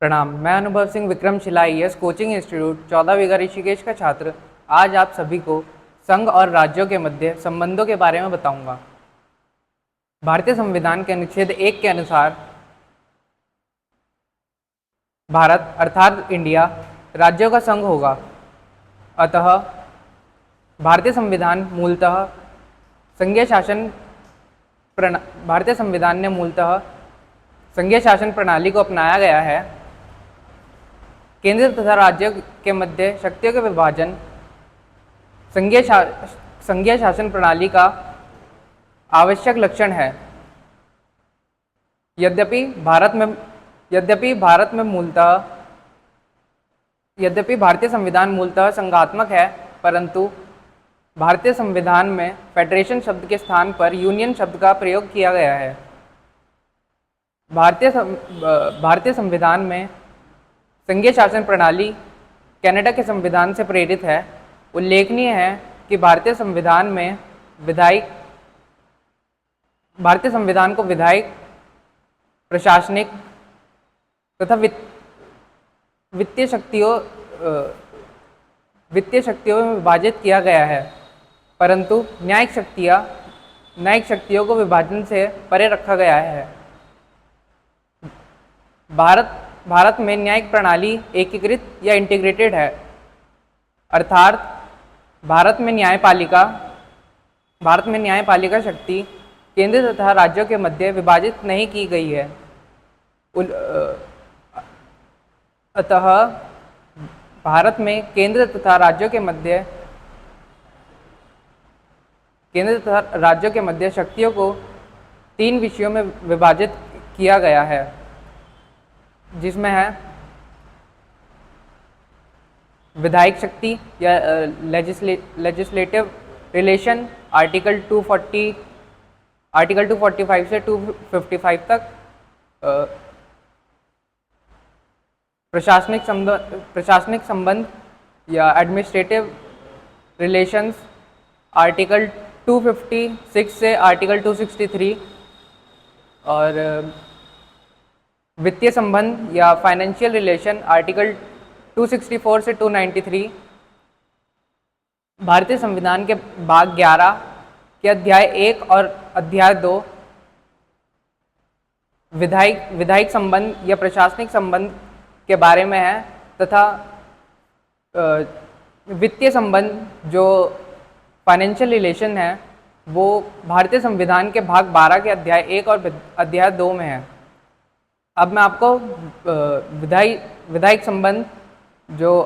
प्रणाम। मैं अनुभव Singh Vikramshila IAS coaching institute 14 बीघा ऋषिकेश का छात्र आज आप सभी को संघ और राज्यों के मध्य संबंधों के बारे में बताऊंगा। भारतीय संविधान के अनुच्छेद 1 के अनुसार भारत अर्थात इंडिया राज्यों का संघ होगा। अतः भारतीय संविधान मूलतः संघीय शासन भारतीय संविधान ने मूलतः संघीय शासन प्रणाली को अपनाया गया है। केंद्र तथा राज्यों के मध्य शक्तियों के विभाजन संघीय शासन प्रणाली का आवश्यक लक्षण है। यद्यपि भारतीय संविधान मूलतः संघात्मक है, परंतु भारतीय संविधान में फेडरेशन शब्द के स्थान पर यूनियन शब्द का प्रयोग किया गया है। भारतीय संविधान में संघीय शासन प्रणाली कनाडा के संविधान से प्रेरित है। उल्लेखनीय है कि भारतीय संविधान को विधायिक, प्रशासनिक तथा वित्तीय शक्तियों में विभाजित किया गया है, परंतु न्यायिक शक्तियों को विभाजन से परे रखा गया है। भारत में न्यायिक प्रणाली एकीकृत या इंटीग्रेटेड है, अर्थात भारत में न्यायपालिका शक्ति केंद्र तथा राज्यों के मध्य विभाजित नहीं की गई है। अतः भारत में केंद्र तथा राज्यों के मध्य शक्तियों को 3 विषयों में विभाजित किया गया है, जिसमें है विधायिक शक्ति या लेजिस्लेटिव रिलेशन आर्टिकल 245 से 255 तक, प्रशासनिक संबंध या एडमिनिस्ट्रेटिव रिलेशंस आर्टिकल 256 से आर्टिकल 263, और वित्तीय संबंध या फाइनेंशियल रिलेशन आर्टिकल 264 से 293। भारतीय संविधान के भाग 11 के अध्याय 1 और अध्याय 2 विधायिक संबंध या प्रशासनिक संबंध के बारे में है, तथा वित्तीय संबंध जो फाइनेंशियल रिलेशन है वो भारतीय संविधान के भाग 12 के अध्याय 1 और अध्याय 2 में है। अब मैं आपको विधायिक संबंध जो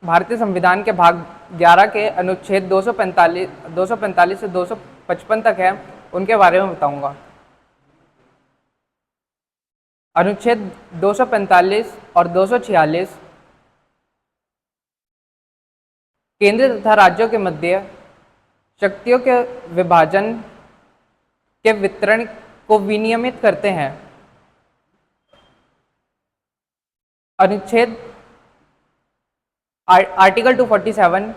भारतीय संविधान के भाग 11 के अनुच्छेद 245 से 255 तक है, उनके बारे में बताऊंगा। अनुच्छेद 245 और 246 केंद्र तथा राज्यों के मध्य शक्तियों के विभाजन के वितरण को विनियमित करते हैं। अनुच्छेद आर्टिकल 247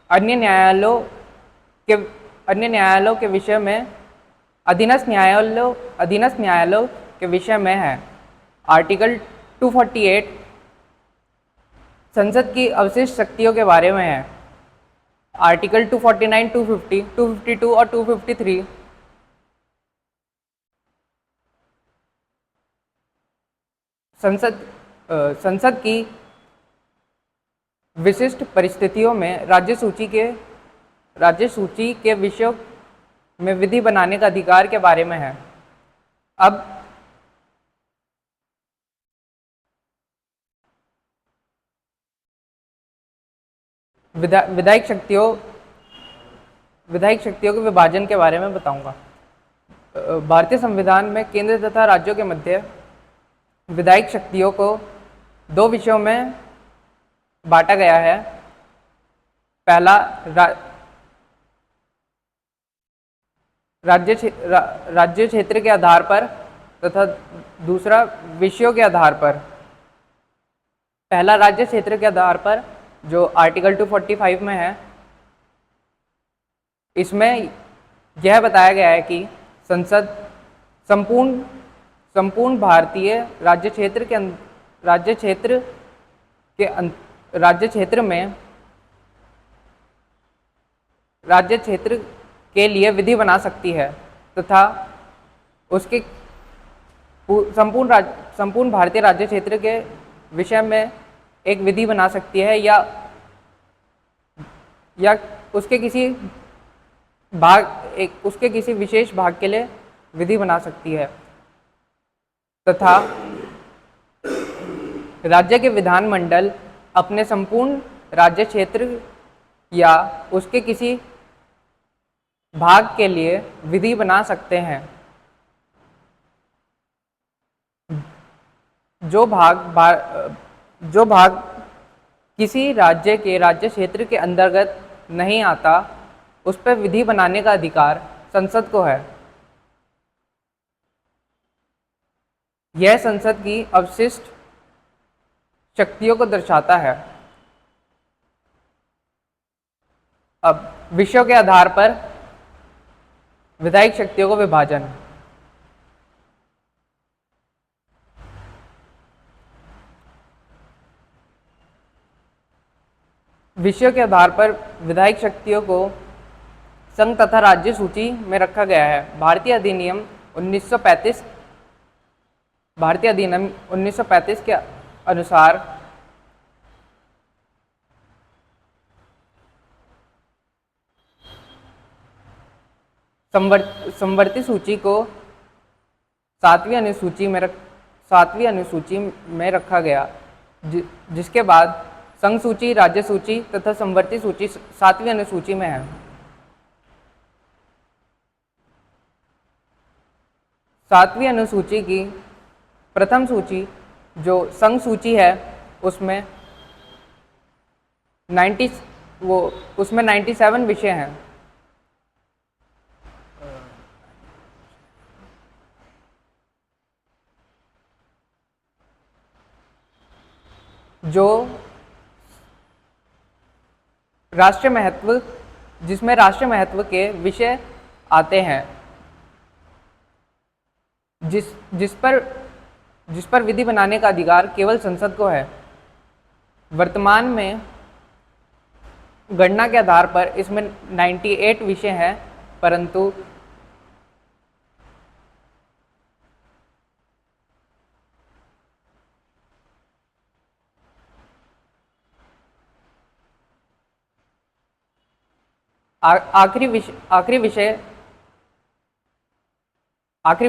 अन्य न्यायालयों के विषय में अधीनस्थ न्यायालयों के विषय में है। आर्टिकल 248 संसद की अवशिष्ट शक्तियों के बारे में है। आर्टिकल 249, 250, 252 और 253 संसद की विशिष्ट परिस्थितियों में राज्य सूची के विषयों में विधि बनाने का अधिकार के बारे में है। अब विधायिक शक्तियों के विभाजन के बारे में बताऊंगा। भारतीय संविधान में केंद्र तथा राज्यों के मध्य विधायिक शक्तियों को 2 विषयों में बांटा गया है। पहला राज्य क्षेत्र के आधार पर तथा दूसरा विषयों के आधार पर। पहला राज्य क्षेत्र के आधार पर जो आर्टिकल 245 में है, इसमें यह बताया गया है कि संसद संपूर्ण भारतीय राज्य क्षेत्र के लिए विधि बना सकती है तथा उसके संपूर्ण भारतीय राज्य क्षेत्र के विषय में एक विधि बना सकती है या उसके किसी विशेष भाग के लिए विधि बना सकती है तथा राज्य के विधानमंडल अपने संपूर्ण राज्य क्षेत्र या उसके किसी भाग के लिए विधि बना सकते हैं। जो भाग किसी राज्य क्षेत्र के अंतर्गत नहीं आता, उस पर विधि बनाने का अधिकार संसद को है। यह संसद की अवशिष्ट शक्तियों को दर्शाता है। अब विषयों के आधार पर विधायिक शक्तियों को विभाजन। विषयों के आधार पर विधायिक शक्तियों को संघ तथा राज्य सूची में रखा गया है। भारतीय अधिनियम 1935 के अनुसार संवर्ती सूची को 7वीं अनुसूची में रखा गया, जिसके बाद संघ सूची, राज्य सूची तथा संवर्ती सूची 7वीं अनुसूची में है। 7वीं अनुसूची की प्रथम सूची जो संघ सूची है, उसमें 97 विषय हैं। जिसमें राष्ट्रीय महत्व के विषय आते हैं, जिस पर विधि बनाने का अधिकार केवल संसद को है। वर्तमान में गणना के आधार पर इसमें 98 विषय हैं, परंतु आखिरी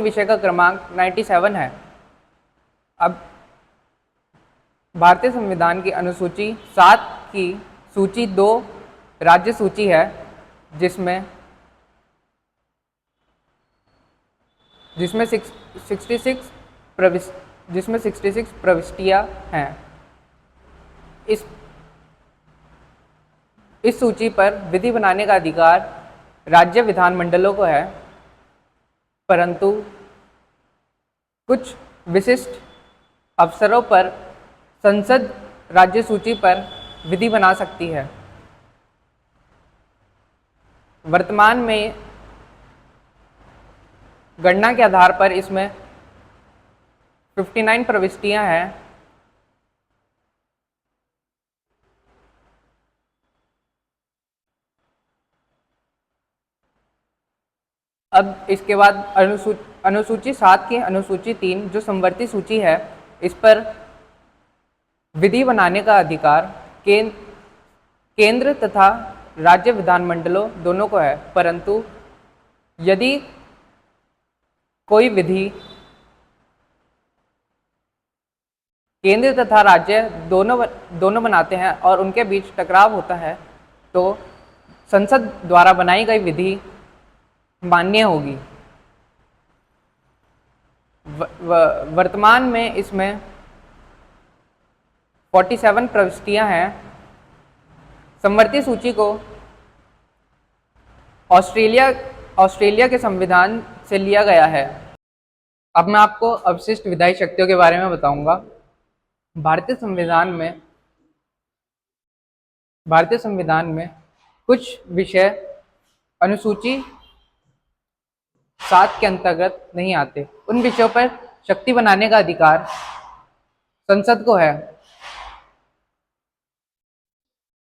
विषय का क्रमांक 97 है। अब भारतीय संविधान की अनुसूची 7 की सूची 2 राज्य सूची है, जिसमें 66 प्रविष्टियां हैं। इस सूची पर विधि बनाने का अधिकार राज्य विधानमंडलों को है, परंतु कुछ विशिष्ट अवसरों पर संसद राज्य सूची पर विधि बना सकती है। वर्तमान में गणना के आधार पर इसमें 59 प्रविष्टियां हैं। अब इसके बाद अनुसूची 7 की अनुसूची 3 जो संवर्ती सूची है, इस पर विधि बनाने का अधिकार केंद्र तथा राज्य विधानमंडलों दोनों को है, परंतु यदि कोई विधि केंद्र तथा राज्य दोनों बनाते हैं और उनके बीच टकराव होता है, तो संसद द्वारा बनाई गई विधि मान्य होगी। वर्तमान में इसमें 47 प्रविष्टियां हैं। संवर्ती सूची को ऑस्ट्रेलिया के संविधान से लिया गया है। अब मैं आपको अवशिष्ट विधायी शक्तियों के बारे में बताऊंगा। भारतीय संविधान में भारतीय संविधान में कुछ विषय अनुसूची 7 के अंतर्गत नहीं आते। उन विषयों पर शक्ति बनाने का अधिकार संसद को है।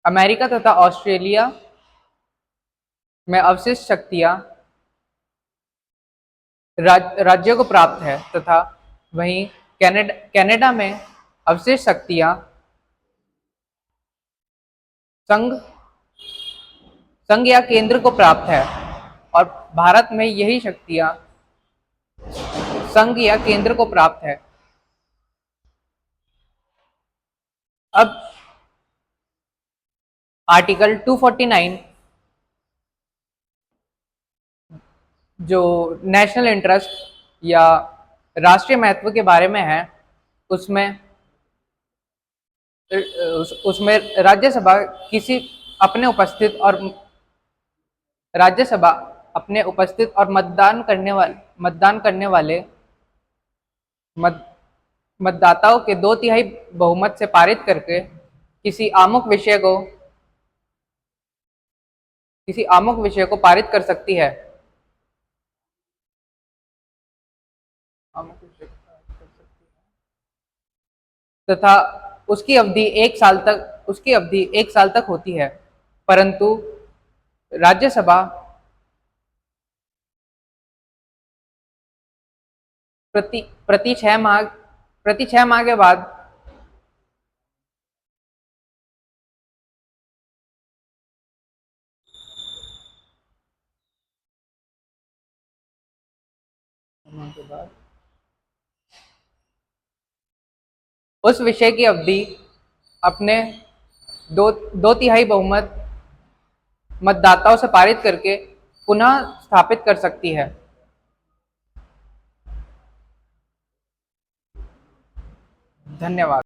अमेरिका तथा ऑस्ट्रेलिया में अवशिष्ट शक्तियां राज्यों को प्राप्त है तथा वहीं कनाडा में अवशिष्ट शक्तियां संघ संघ या केंद्र को प्राप्त है और भारत में यही शक्तियां संघ या केंद्र को प्राप्त है। अब आर्टिकल 249 जो नेशनल इंटरेस्ट या राष्ट्रीय महत्व के बारे में है, उसमें राज्यसभा किसी अपने उपस्थित और राज्यसभा अपने उपस्थित और मतदान करने वाले मत, मतदाताओं के 2/3 बहुमत से पारित करके किसी आमुख विषय को पारित कर सकती है। तथा उसकी अवधि 1 साल तक होती है। परंतु राज्यसभा प्रति प्रति 6 माह के बाद उस विषय की अवधि अपने 2/3 बहुमत मतदाताओं से पारित करके पुनः स्थापित कर सकती है। धन्यवाद।